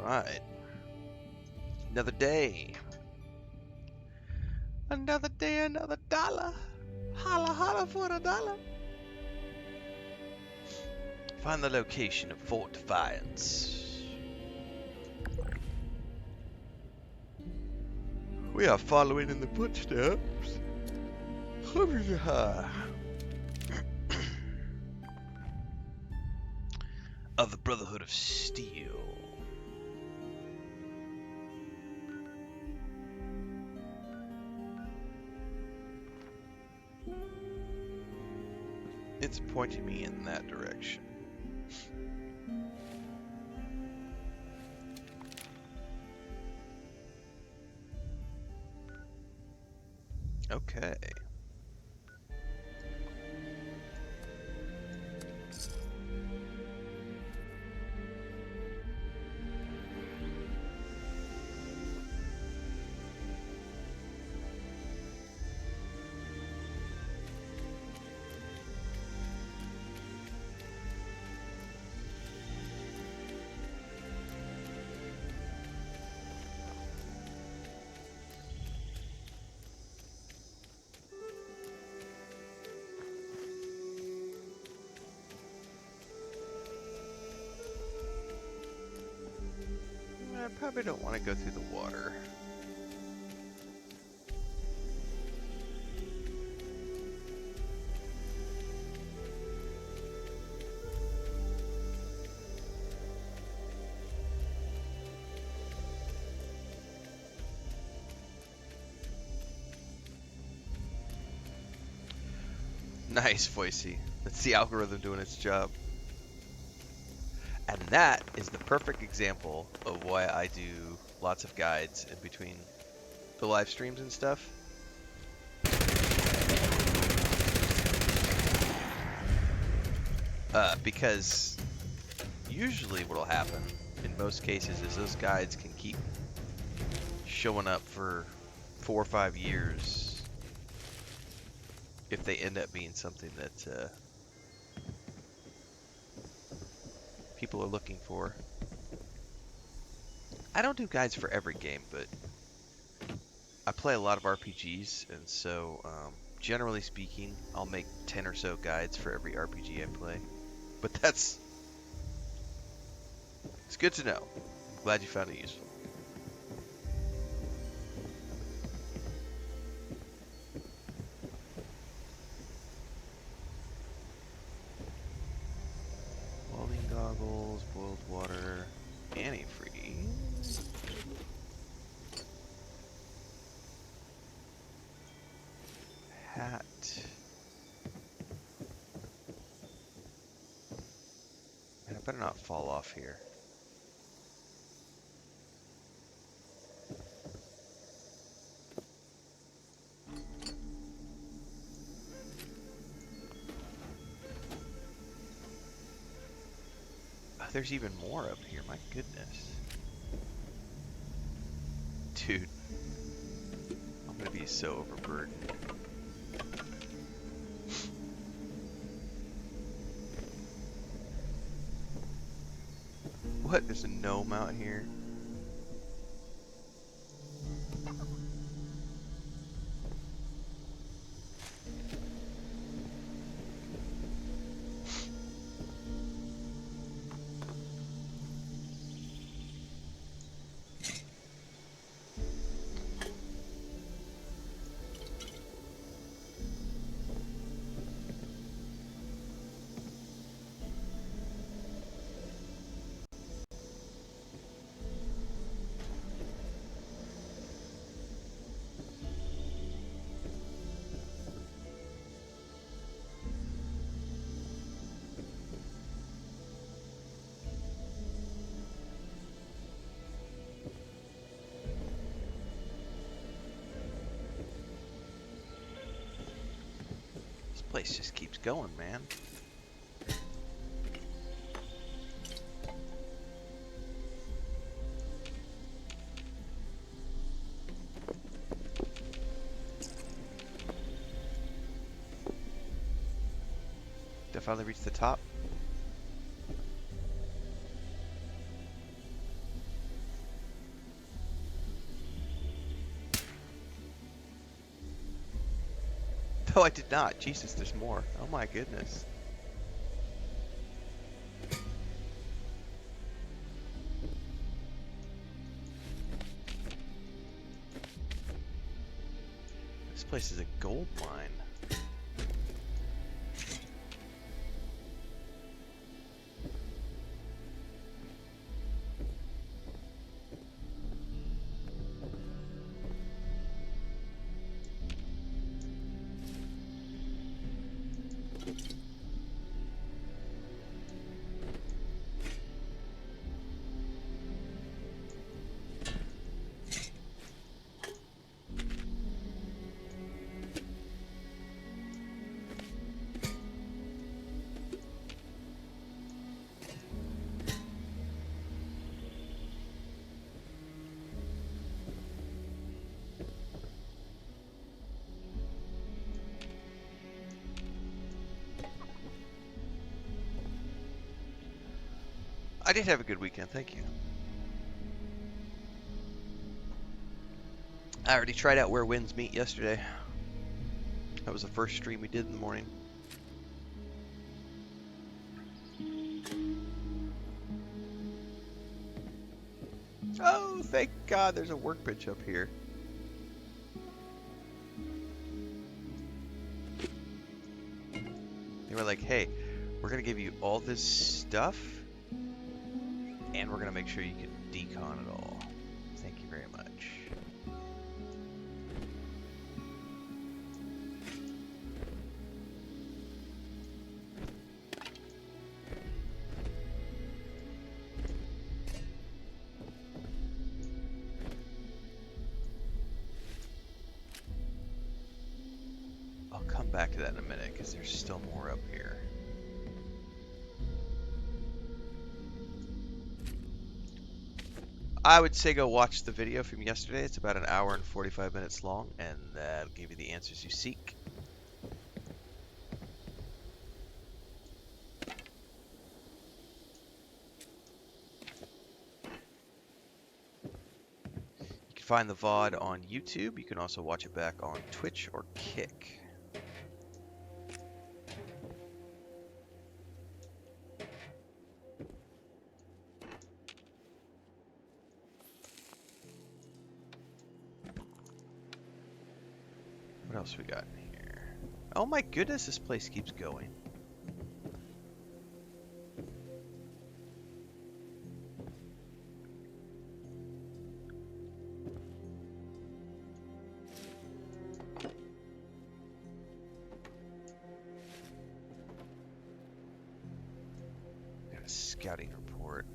Alright. Another day. Another day, another dollar. Holla, holla for a dollar. Find the location of Fort Defiance. We are following in the footsteps of the Brotherhood of Steel. It's pointing me in that direction. Okay. I probably don't want to go through the water. Nice, Voicey. That's the algorithm doing its job. And that is the perfect example of why I do lots of guides in between the live streams and stuff. Because usually what'll happen in most cases is those guides can keep showing up for 4 or 5 years if they end up being something that people are looking for. I don't do guides for every game, but I play a lot of RPGs, and so generally speaking, I'll make 10 or so guides for every RPG I play. But it's good to know. I'm glad you found it useful. Welding goggles, boiled water, antifreeze. Hat. Man, I better not fall off here. There's even more up here, my goodness. Dude, I'm gonna be so overburdened. What? There's a gnome out here? Place just keeps going, man. Did I finally reach the top? No, I did not. Jesus, there's more. Oh my goodness. This place is a gold mine. I did have a good weekend, thank you. I already tried out Where Winds Meet yesterday. That was the first stream we did in the morning. Oh, thank God there's a workbench up here. They were like, hey, we're going to give you all this stuff, and we're going to make sure you can decon it all. Thank you very much. I'll come back to that in a minute, because there's still more up here. I would say go watch the video from yesterday. It's about an hour and 45 minutes long, and that'll give you the answers you seek. You can find the VOD on YouTube. You can also watch it back on Twitch or Kick. What else we got in here? Oh my goodness, this place keeps going. Got a scouting report.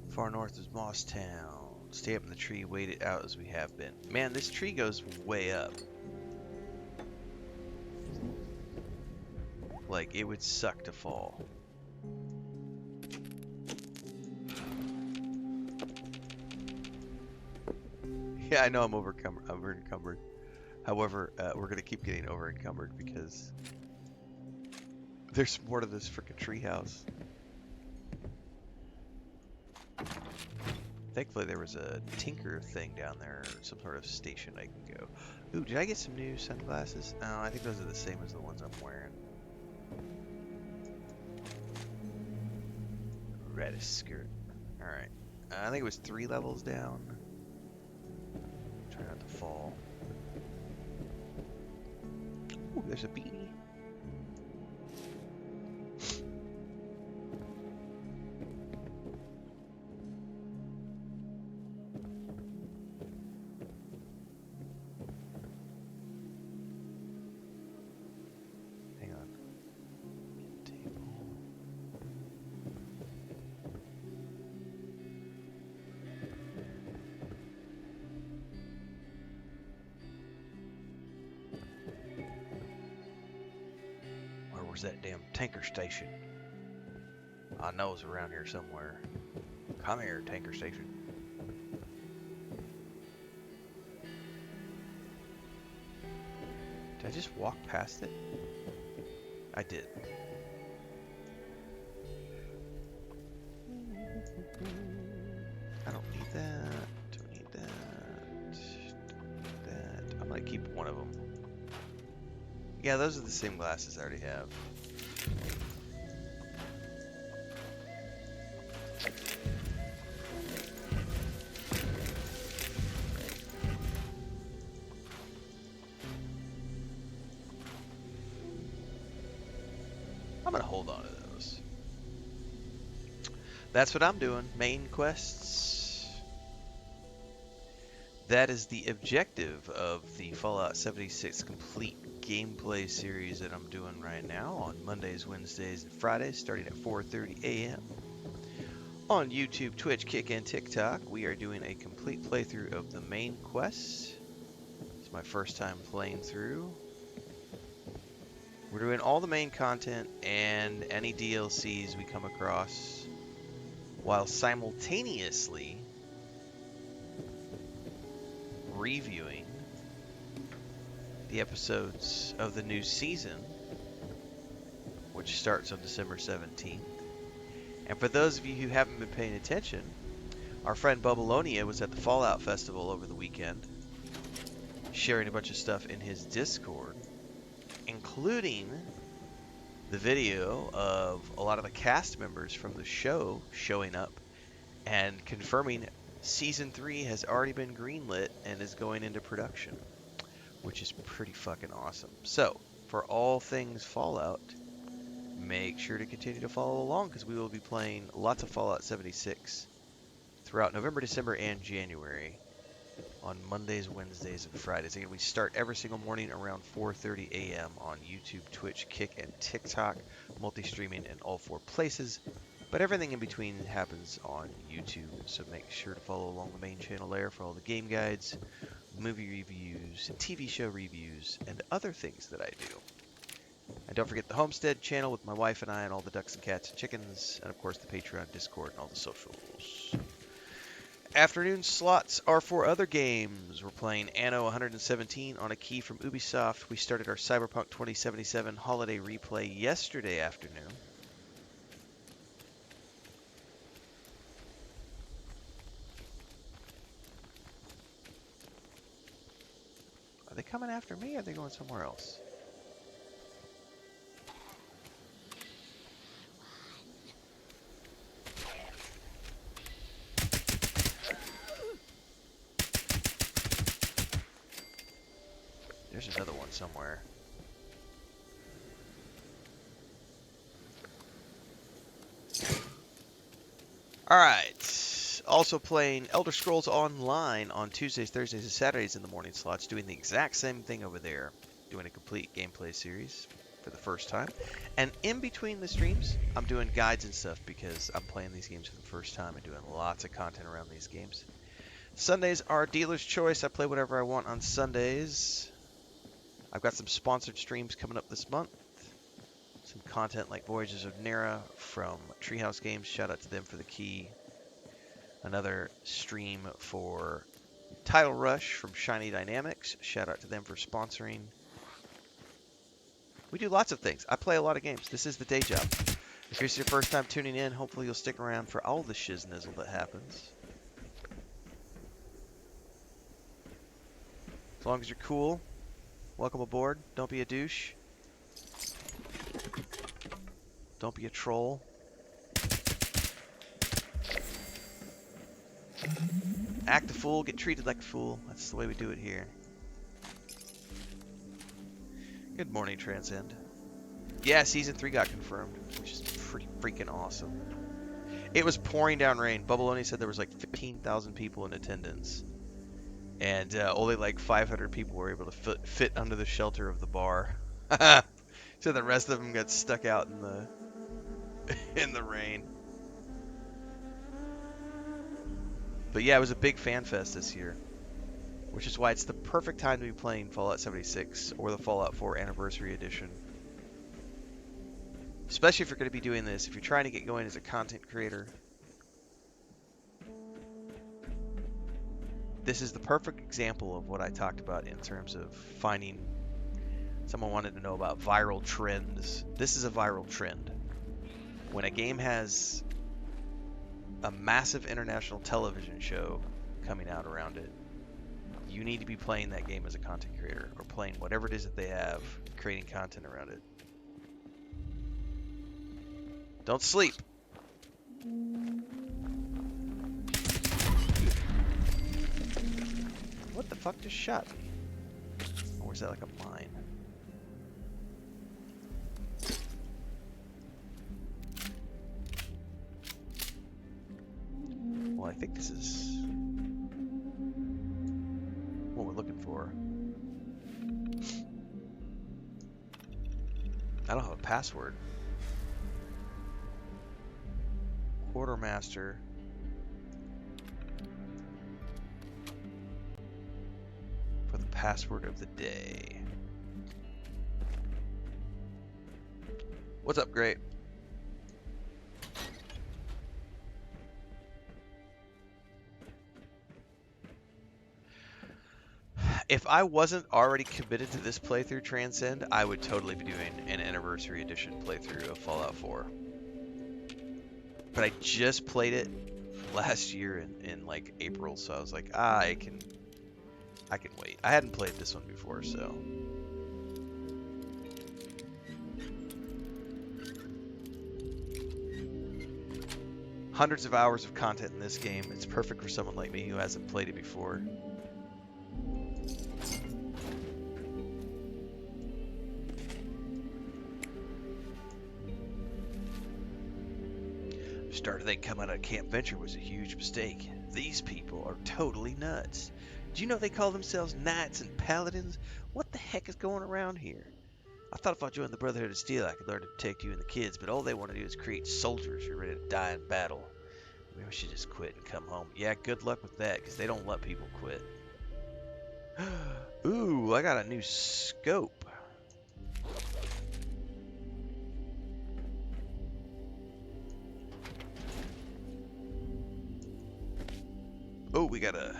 Far north is Moss Town. Stay up in the tree, wait it out as we have been. Man, this tree goes way up. Like, it would suck to fall. Yeah, I know I'm over-encumbered. However, we're going to keep getting over-encumbered because there's more to this frickin' treehouse. Thankfully, there was a tinker thing down there, or some sort of station I can go. Ooh, did I get some new sunglasses? Oh, I think those are the same as the ones I'm wearing. Red skirt. Alright. I think it was 3 levels down. Try not to fall. Ooh, there's a beanie. Hang on. Table. Where's that damn tanker station? I know it's around here somewhere. Come here, tanker station. Did I just walk past it? I did. I don't need that. Don't need that. Don't need that. I'm gonna keep one of them. Yeah, those are the same glasses I already have. I'm gonna hold on to those. That's what I'm doing. Main quests. That is the objective of the Fallout 76 complete gameplay series that I'm doing right now on Mondays, Wednesdays, and Fridays, starting at 4:30 a.m. On YouTube, Twitch, Kick, and TikTok, we are doing a complete playthrough of the main quests. It's my first time playing through. We're doing all the main content and any DLCs we come across, while simultaneously reviewing the episodes of the new season, which starts on December 17th. And for those of you who haven't been paying attention, our friend Bubbalonia was at the Fallout Festival over the weekend, sharing a bunch of stuff in his Discord, including the video of a lot of the cast members from the show showing up and confirming Season 3 has already been greenlit and is going into production, which is pretty fucking awesome. So, for all things Fallout, make sure to continue to follow along because we will be playing lots of Fallout 76 throughout November, December, and January on Mondays, Wednesdays, and Fridays. Again, we start every single morning around 4:30 a.m. on YouTube, Twitch, Kick, and TikTok, multi-streaming in all four places, but everything in between happens on YouTube, so make sure to follow along the main channel there for all the game guides, movie reviews, TV show reviews, and other things that I do. And don't forget the Homestead channel with my wife and I and all the ducks and cats and chickens, and of course the Patreon, Discord, and all the socials. Afternoon slots are for other games. We're playing Anno 117 on a key from Ubisoft. We started our Cyberpunk 2077 holiday replay yesterday afternoon. Are they coming after me or are they going somewhere else? There's another one somewhere. Alright. Also playing Elder Scrolls Online on Tuesdays, Thursdays, and Saturdays in the morning slots. Doing the exact same thing over there. Doing a complete gameplay series for the first time. And in between the streams, I'm doing guides and stuff because I'm playing these games for the first time and doing lots of content around these games. Sundays are dealer's choice. I play whatever I want on Sundays. I've got some sponsored streams coming up this month. Some content like Voyages of Nera from Treehouse Games. Shout out to them for the key. Another stream for Title Rush from Shiny Dynamics. Shout out to them for sponsoring. We do lots of things. I play a lot of games. This is the day job. If it's your first time tuning in, hopefully you'll stick around for all the shiznizzle that happens. As long as you're cool, welcome aboard. Don't be a douche. Don't be a troll. Act a fool, get treated like a fool. That's the way we do it here. Good morning, Transcend. Yeah, Season 3 got confirmed, which is pretty freaking awesome. It was pouring down rain. Bubbalonia said there was like 15,000 people in attendance. And only like 500 people were able to fit under the shelter of the bar. So the rest of them got stuck out in the in the rain. But yeah, it was a big fan fest this year, which is why it's the perfect time to be playing Fallout 76 or the Fallout 4 Anniversary Edition. Especially if you're going to be doing this, if you're trying to get going as a content creator. This is the perfect example of what I talked about in terms of finding. Someone wanted to know about viral trends. This is a viral trend. When a game has a massive international television show coming out around it, You need to be playing that game as a content creator, or playing whatever it is that they have, creating content around it. Don't sleep. What the fuck just shot me? Or is that like a mine? Well, I think this is what we're looking for. I don't have a password. Quartermaster. For the password of the day. What's up, Great? If I wasn't already committed to this playthrough, Transcend, I would totally be doing an Anniversary Edition playthrough of Fallout 4. But I just played it last year in like April, so I was like, I can wait. I hadn't played this one before, so. Hundreds of hours of content in this game. It's perfect for someone like me who hasn't played it before. Started thinking coming out of Camp Venture was a huge mistake. These people are totally nuts. Do you know they call themselves knights and paladins? What the heck is going around here? I thought if I joined the Brotherhood of Steel, I could learn to protect you and the kids, but all they want to do is create soldiers who are ready to die in battle. Maybe I should just quit and come home. Yeah, good luck with that, because they don't let people quit. Ooh, I got a new scope. Oh, we got a...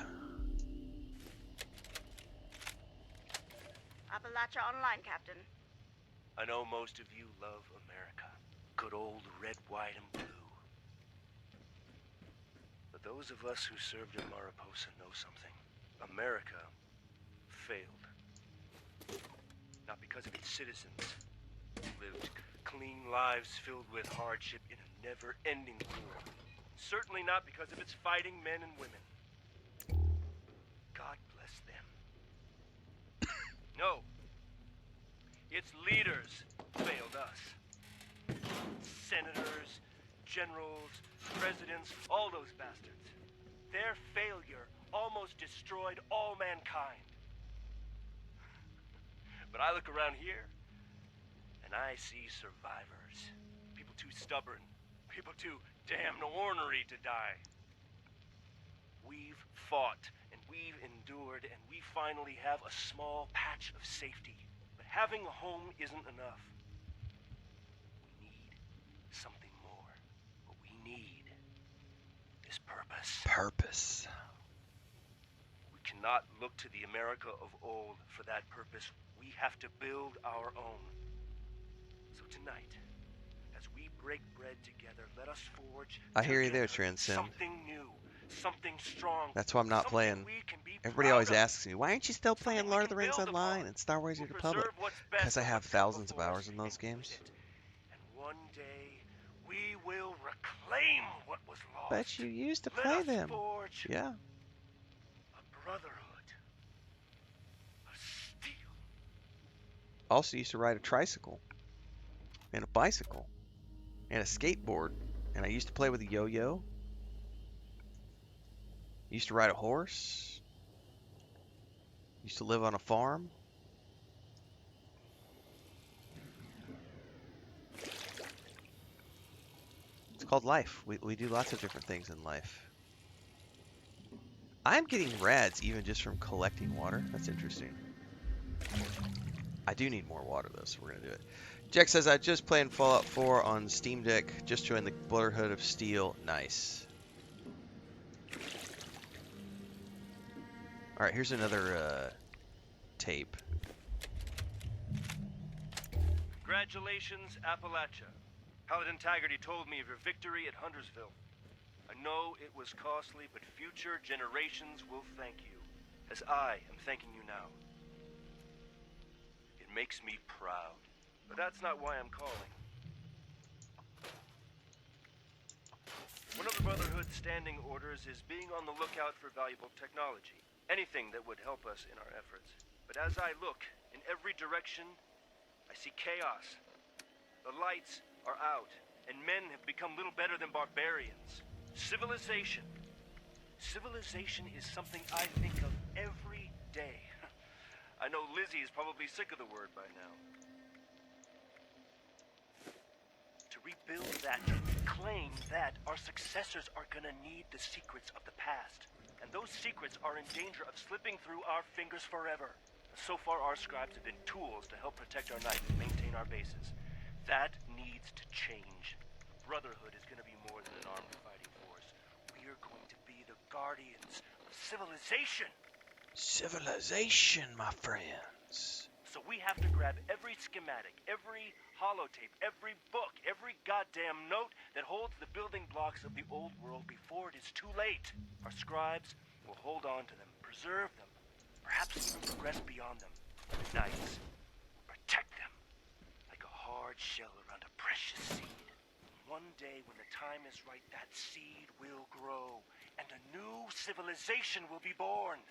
Appalachia Online, Captain. I know most of you love America. Good old red, white, and blue. But those of us who served in Mariposa know something. America failed. Not because of its citizens, who lived clean lives filled with hardship in a never-ending war. Certainly not because of its fighting men and women. God bless them. No. Its leaders failed us. Senators, generals, presidents, all those bastards. Their failure almost destroyed all mankind. But I look around here, and I see survivors. People too stubborn. People too damn ornery to die. We've fought, and we've endured, and we finally have a small patch of safety. But having a home isn't enough. We need something more. What we need is purpose. Purpose. We cannot look to the America of old for that purpose. We have to build our own. So tonight, as we break bread together, let us forge I hear you there, together Transcend. something new, something strong. That's why I'm not playing. Everybody always asks me, why aren't you still playing Lord of the Rings Online and Star Wars: The Old Republic? Because I have thousands of hours in those games. And one day, we will reclaim what was lost. But you used to Let play us them. forge Yeah. a brotherhood of steel. Also used to ride a tricycle and a bicycle and a skateboard, and I used to play with a yo-yo. Used to ride a horse. Used to live on a farm. It's called life. We do lots of different things in life. I'm getting rads even just from collecting water. That's interesting. I do need more water though, so we're gonna do it. Jack says, I just played Fallout 4 on Steam Deck. Just joined the Brotherhood of Steel. Nice. Alright, here's another tape. Congratulations, Appalachia. Paladin Taggarty told me of your victory at Huntersville. I know it was costly, but future generations will thank you. as I am thanking you now. It makes me proud. But that's not why I'm calling. One of the Brotherhood's standing orders is being on the lookout for valuable technology. Anything that would help us in our efforts. But as I look in every direction, I see chaos. The lights are out, and men have become little better than barbarians. Civilization. Civilization is something I think of every day. I know Lizzie is probably sick of the word by now. To rebuild that, claim that our successors are gonna need the secrets of the past. And those secrets are in danger of slipping through our fingers forever. So far, our scribes have been tools to help protect our knights and maintain our bases. That needs to change. Brotherhood is gonna be more than an armed fighting force. We are going to be the guardians of civilization. Civilization, my friends. So we have to grab every schematic, every holotape, every book, every goddamn note that holds the building blocks of the old world before it is too late. Our scribes will hold on to them, preserve them, perhaps even progress beyond them. The knights will protect them like a hard shell around a precious seed. One day when the time is right, that seed will grow, and a new civilization will be born.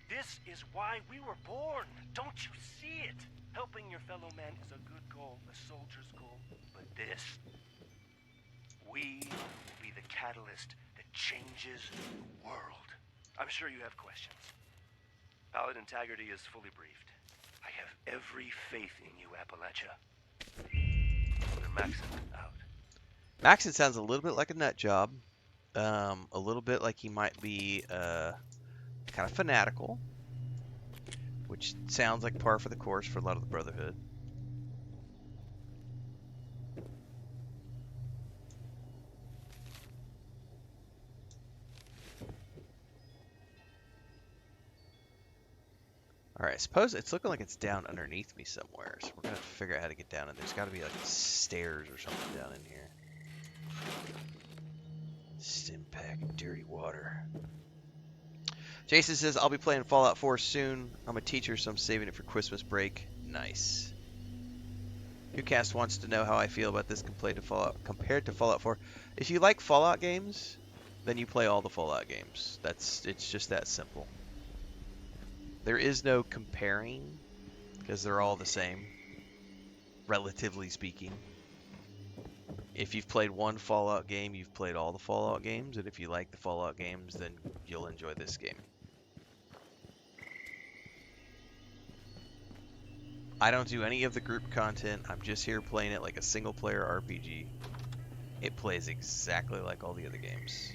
This is why we were born. Don't you see it? Helping your fellow man is a good goal, a soldier's goal. But this, we will be the catalyst that changes the world. I'm sure you have questions. Paladin Taggarty is fully briefed. I have every faith in you, Appalachia. Brother Maxon out. Maxon sounds a little bit like a nut job. A little bit like he might be kind of fanatical, which sounds like par for the course for a lot of the Brotherhood. Alright, I suppose it's looking like it's down underneath me somewhere, so we're going to have to figure out how to get down, and there's got to be like stairs or something down in here. Stimpack, dirty water. Jason says, I'll be playing Fallout 4 soon. I'm a teacher, so I'm saving it for Christmas break. Nice. Newcast wants to know how I feel about this compared to Fallout 4. If you like Fallout games, then you play all the Fallout games. It's just that simple. There is no comparing, because they're all the same, relatively speaking. If you've played one Fallout game, you've played all the Fallout games, and if you like the Fallout games, then you'll enjoy this game. I don't do any of the group content. I'm just here playing it like a single-player RPG. It plays exactly like all the other games.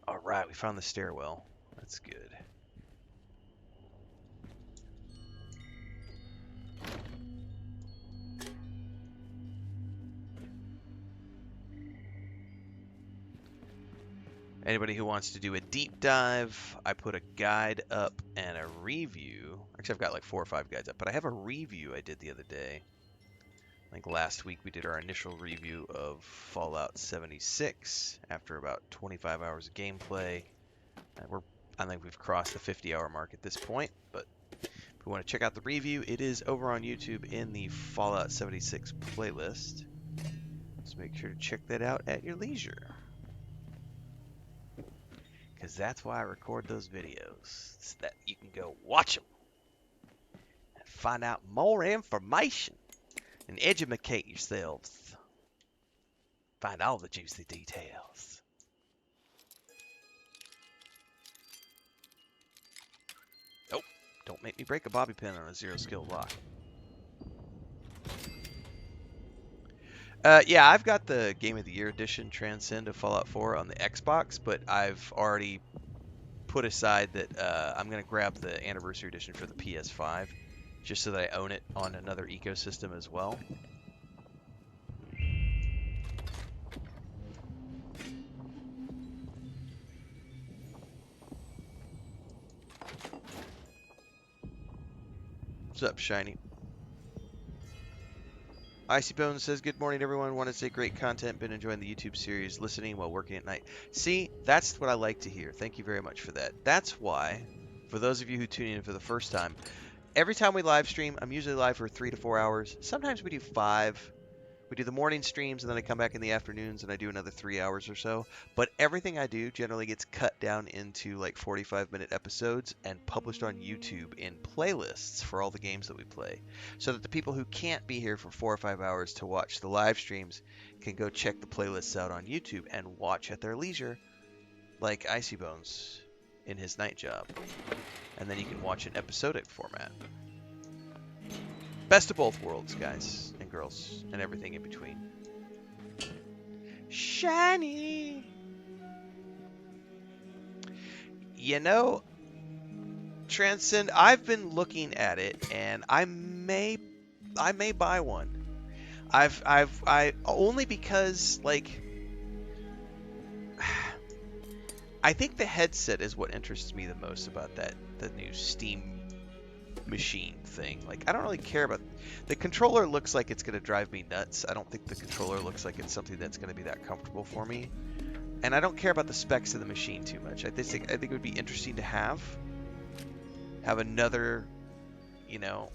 Alright, we found the stairwell. That's good. Anybody who wants to do a deep dive, I put a guide up and a review. Actually, I've got like 4 or 5 guides up, but I have a review I did the other day. I think last week we did our initial review of Fallout 76 after about 25 hours of gameplay. I think we've crossed the 50-hour mark at this point, but if you want to check out the review, it is over on YouTube in the Fallout 76 playlist. So make sure to check that out at your leisure. Because that's why I record those videos, so that you can go watch them and find out more information and educate yourselves. Find all the juicy details. Oh, don't make me break a bobby pin on a 0-skill lock. Yeah, I've got the Game of the Year edition Transcend of Fallout 4 on the Xbox, but I've already put aside that I'm going to grab the Anniversary Edition for the PS5, just so that I own it on another ecosystem as well. up, Shiny? Icy Bones says, good morning, everyone. Want to say great content. Been enjoying the YouTube series, listening while working at night. See, that's what I like to hear. Thank you very much for that. That's why, for those of you who tune in for the first time, every time we live stream, I'm usually live for 3 to 4 hours. Sometimes we do 5. We do the morning streams, and then I come back in the afternoons, and I do another 3 hours or so. But everything I do generally gets cut down into like 45-minute episodes and published on YouTube in playlists for all the games that we play, so that the people who can't be here for 4 or 5 hours to watch the live streams can go check the playlists out on YouTube and watch at their leisure, like Icy Bones in his night job. And then you can watch in episodic format. Best of both worlds, guys and girls, and everything in between. Shiny! You know, Transcend, I've been looking at it, and I may buy one. I only because, like, I think the headset is what interests me the most about the new Steam machine thing. Like, I don't really care about the controller. Looks like it's going to drive me nuts. I don't think the controller looks like it's something that's going to be that comfortable for me, and I don't care about the specs of the machine too much. I think it would be interesting to have another, you know,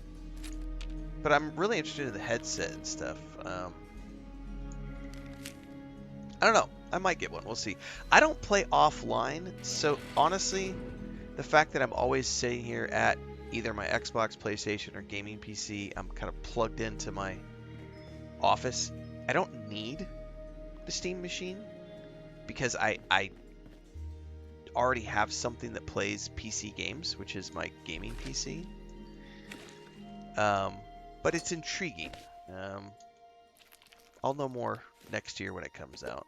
but I'm really interested in the headset and stuff. I don't know, I might get one, we'll see. I don't play offline, so honestly the fact that I'm always sitting here at either my Xbox, PlayStation, or gaming PC, I'm kind of plugged into my office. I don't need the Steam machine because I already have something that plays PC games, which is my gaming PC. But it's intriguing. I'll know more next year when it comes out.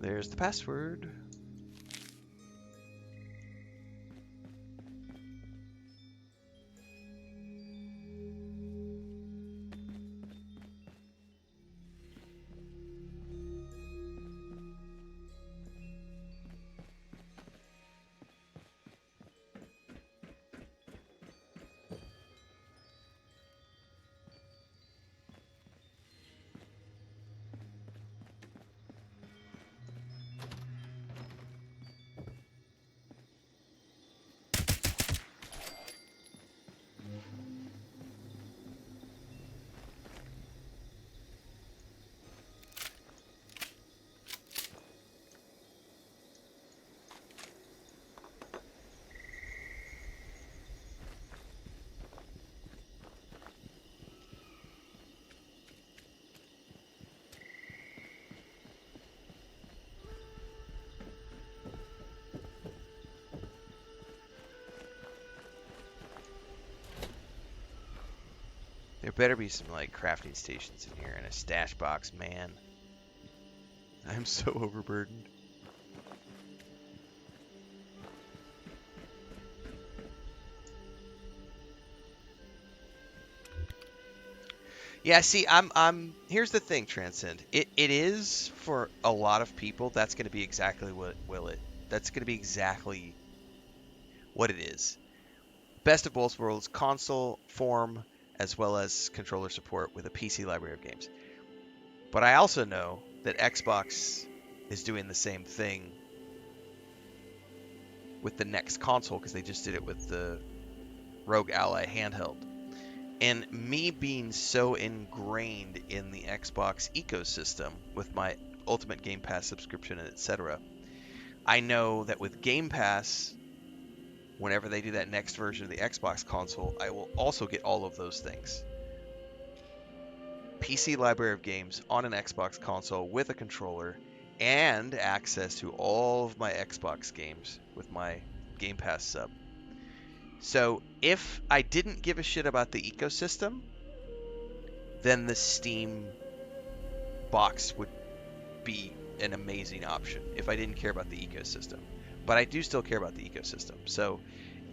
There's the password. There better be some, like, crafting stations in here and a stash box, man. I'm so overburdened. Yeah, see, here's the thing, Transcend. It is for a lot of people. That's going to be exactly that's going to be exactly what it is. Best of both worlds, console form as well as controller support with a PC library of games. But I also know that Xbox is doing the same thing with the next console because they just did it with the Rogue Ally handheld. And me being so ingrained in the Xbox ecosystem with my Ultimate Game Pass subscription, etc., I know that with Game Pass, whenever they do that next version of the Xbox console, I will also get all of those things. PC library of games on an Xbox console with a controller and access to all of my Xbox games with my Game Pass sub. So if I didn't give a shit about the ecosystem, then the Steam box would be an amazing option if I didn't care about the ecosystem. But I do still care about the ecosystem. So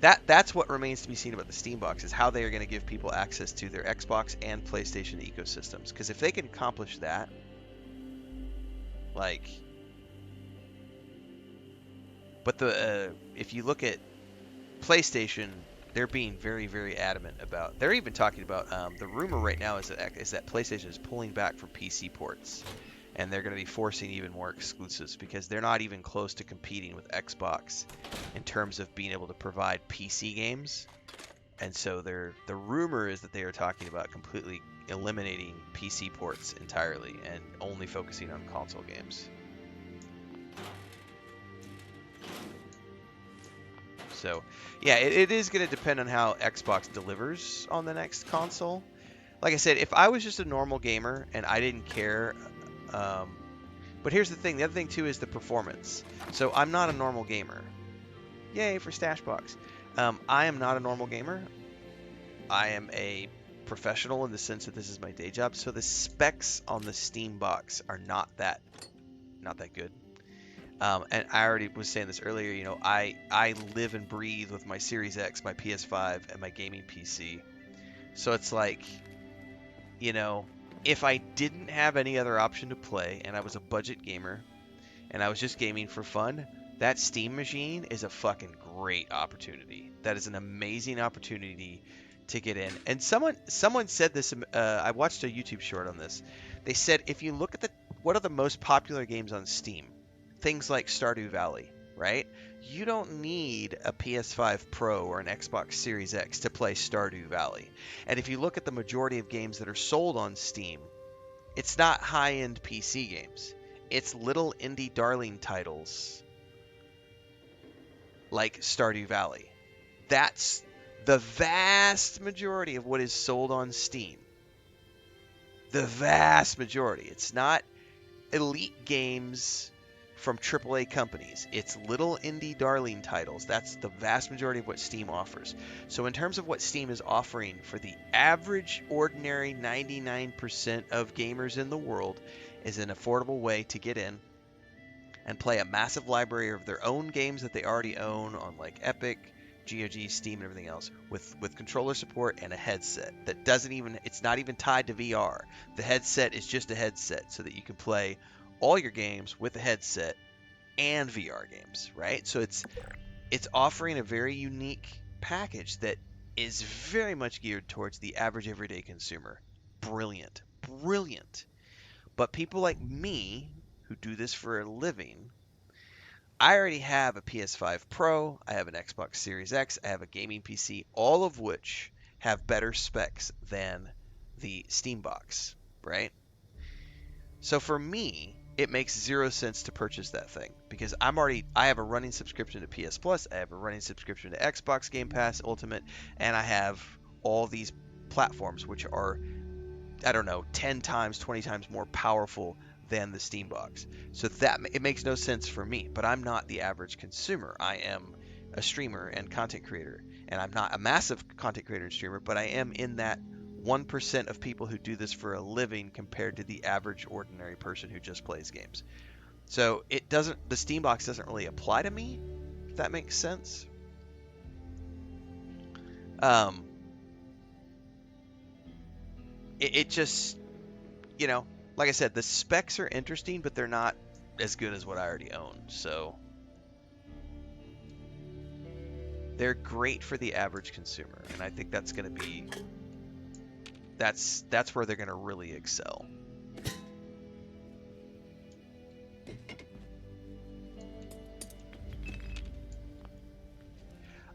that's what remains to be seen about the Steam box, is how they are going to give people access to their Xbox and PlayStation ecosystems. Because if they can accomplish that, like, but if you look at PlayStation, they're being very, very adamant about. They're even talking about the rumor right now is that PlayStation is pulling back from PC ports, and they're going to be forcing even more exclusives because they're not even close to competing with Xbox in terms of being able to provide PC games. And so the rumor is that they are talking about completely eliminating PC ports entirely and only focusing on console games. So, yeah, it is going to depend on how Xbox delivers on the next console. Like I said, if I was just a normal gamer and I didn't care, but here's the thing. The other thing, too, is the performance. So I'm not a normal gamer. Yay for Stashbox. I am not a normal gamer. I am a professional in the sense that this is my day job. So the specs on the Steam box are not that good. And I already was saying this earlier, you know, I live and breathe with my Series X, my PS5, and my gaming PC. So it's like, you know, if I didn't have any other option to play and I was a budget gamer and I was just gaming for fun, that Steam machine is a fucking great opportunity. That is an amazing opportunity to get in. And someone said this, I watched a YouTube short on this. They said if you look at what are the most popular games on Steam, things like Stardew Valley, right? You don't need a PS5 Pro or an Xbox Series X to play Stardew Valley. And if you look at the majority of games that are sold on Steam, it's not high-end PC games. It's little indie darling titles like Stardew Valley. That's the vast majority of what is sold on Steam. The vast majority. It's not elite games from AAA companies. It's little indie darling titles. That's the vast majority of what Steam offers. So in terms of what Steam is offering for the average, ordinary 99% of gamers in the world, is an affordable way to get in and play a massive library of their own games that they already own on like Epic, GOG, Steam, and everything else with controller support and a headset that it's not even tied to VR. The headset is just a headset so that you can play all your games with a headset and VR games, right? So it's offering a very unique package that is very much geared towards the average everyday consumer. Brilliant. Brilliant. But people like me who do this for a living, I already have a PS5 Pro, I have an Xbox Series X, I have a gaming PC, all of which have better specs than the Steam box, right? So for me, it makes zero sense to purchase that thing because I have a running subscription to PS Plus, I have a running subscription to Xbox Game Pass Ultimate, and I have all these platforms which are, I don't know, 10 times, 20 times more powerful than the Steam box. So that it makes no sense for me, but I'm not the average consumer. I am a streamer and content creator, and I'm not a massive content creator and streamer, but I am in that 1% of people who do this for a living compared to the average ordinary person who just plays games. So the Steam box doesn't really apply to me, if that makes sense. It just, you know, like I said, the specs are interesting, but they're not as good as what I already own. So they're great for the average consumer, and I think that's going to be that's where they're going to really excel.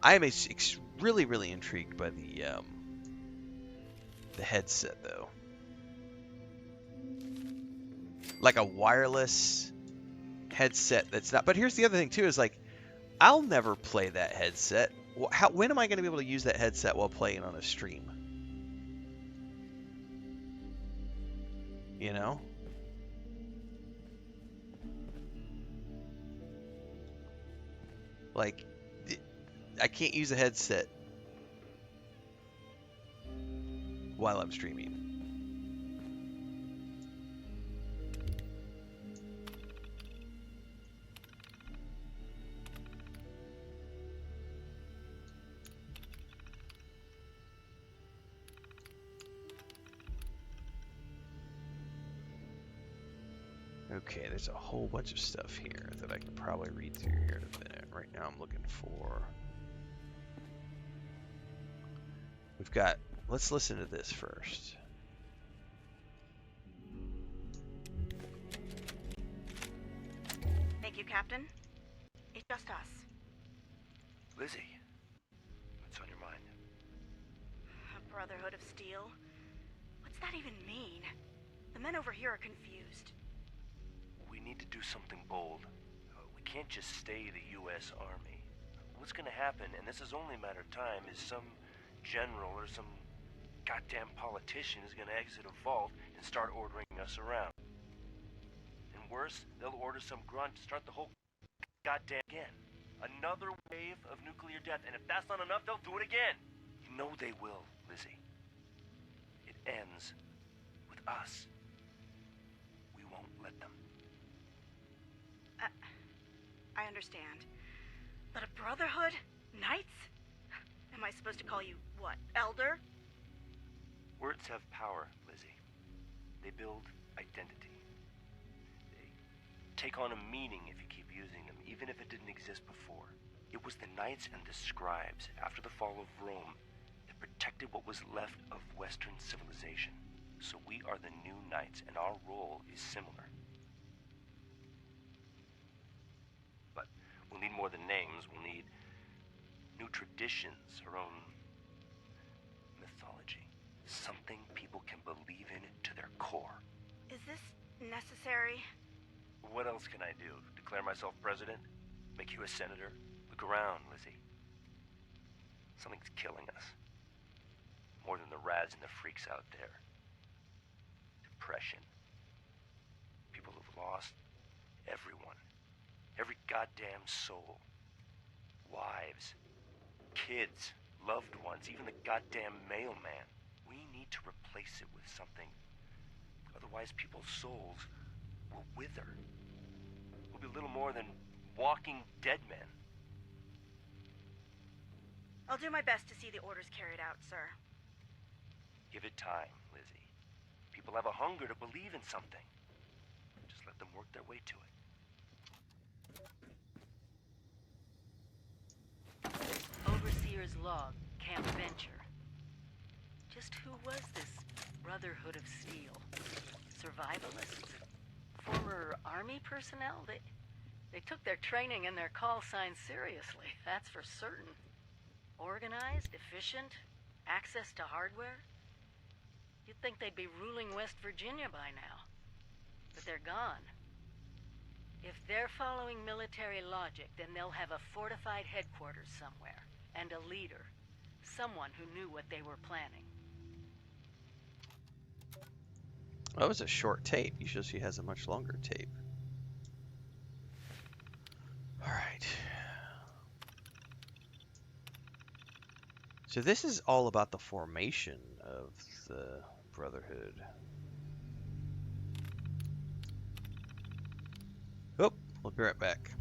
I am really, really intrigued by the headset, though. Like a wireless headset that's not. But here's the other thing too: is like I'll never play that headset. When am I going to be able to use that headset while playing on a stream? You know? Like, I can't use a headset while I'm streaming. Okay, there's a whole bunch of stuff here that I can probably read through here in a minute. Right now I'm looking for... We've got... Let's listen to this first. Thank you, Captain. It's just us. Lizzie, what's on your mind? A Brotherhood of Steel? What's that even mean? The men over here are confused. We need to do something bold. We can't just stay the U.S. Army. What's gonna happen, and this is only a matter of time, is some general or some goddamn politician is gonna exit a vault and start ordering us around. And worse, they'll order some grunt to start the whole goddamn again. Another wave of nuclear death, and if that's not enough, they'll do it again. You know they will, Lizzie. It ends with us. We won't let them. I understand. But a Brotherhood? Knights? Am I supposed to call you, what, Elder? Words have power, Lizzie. They build identity. They take on a meaning if you keep using them, even if it didn't exist before. It was the Knights and the Scribes, after the fall of Rome, that protected what was left of Western civilization. So we are the new Knights, and our role is similar. But we'll need more than names. We'll need new traditions, our own mythology. Something people can believe in to their core. Is this necessary? What else can I do? Declare myself president? Make you a senator? Look around, Lizzie. Something's killing us. More than the rads and the freaks out there. Depression. People have lost everyone. Every goddamn soul. Wives. Kids. Loved ones. Even the goddamn mailman. We need to replace it with something. Otherwise, people's souls will wither. We'll be little more than walking dead men. I'll do my best to see the orders carried out, sir. Give it time, Lizzie. People have a hunger to believe in something. Just let them work their way to it. Overseer's log, Camp Venture. Just who was this Brotherhood of Steel? Survivalists? Former army personnel? They took their training and their call signs seriously, that's for certain. Organized, efficient, access to hardware? You'd think they'd be ruling West Virginia by now. But they're gone. If they're following military logic, then they'll have a fortified headquarters somewhere. And a leader. Someone who knew what they were planning. That was a short tape. Usually she has a much longer tape. Alright. So this is all about the formation of the Brotherhood. Oh, we'll be right back.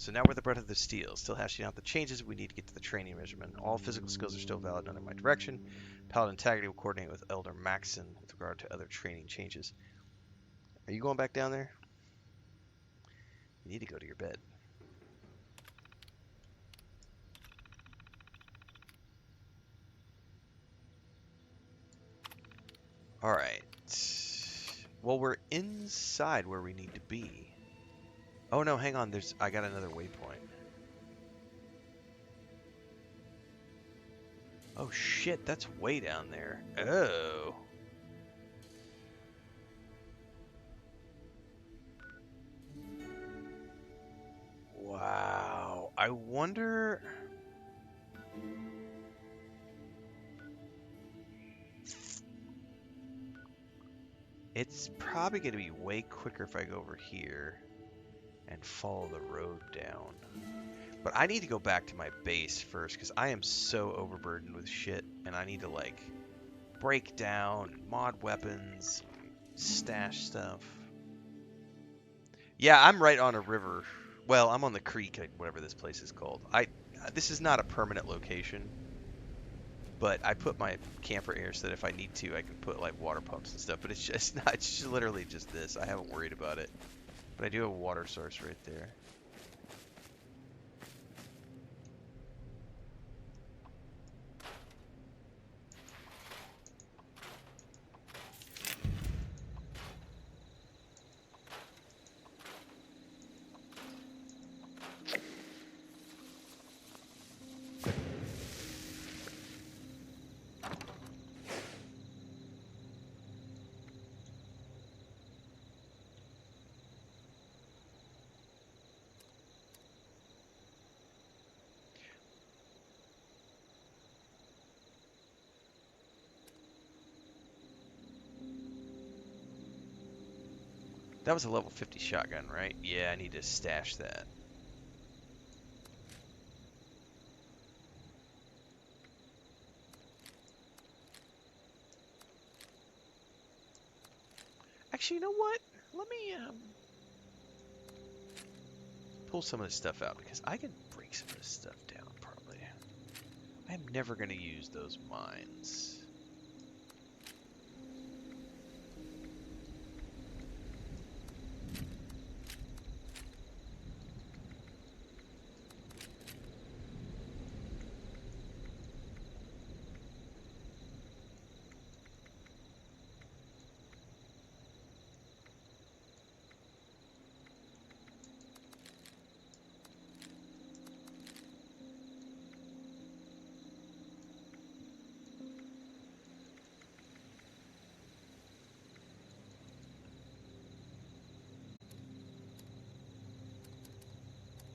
So now we're the Brotherhood of Steel, still hashing out the changes we need to get to the training regimen. All physical skills are still valid under my direction. Paladin Integrity will coordinate with Elder Maxon with regard to other training changes. Are you going back down there? You need to go to your bed. Alright. Well, we're inside where we need to be. Oh no, hang on, I got another waypoint. Oh shit, that's way down there. Oh. Wow. I wonder... It's probably going to be way quicker if I go over here and follow the road down. But I need to go back to my base first because I am so overburdened with shit and I need to like break down, mod weapons, stash stuff. Yeah, I'm right on a river. Well, I'm on the creek, whatever this place is called. This is not a permanent location, but I put my camper here so that if I need to, I can put like water pumps and stuff. But it's just not. It's just literally just this. I haven't worried about it, but I do have a water source right there. That was a level 50 shotgun, right? Yeah, I need to stash that. Actually, you know what? Let me pull some of this stuff out because I can break some of this stuff down probably. I'm never going to use those mines.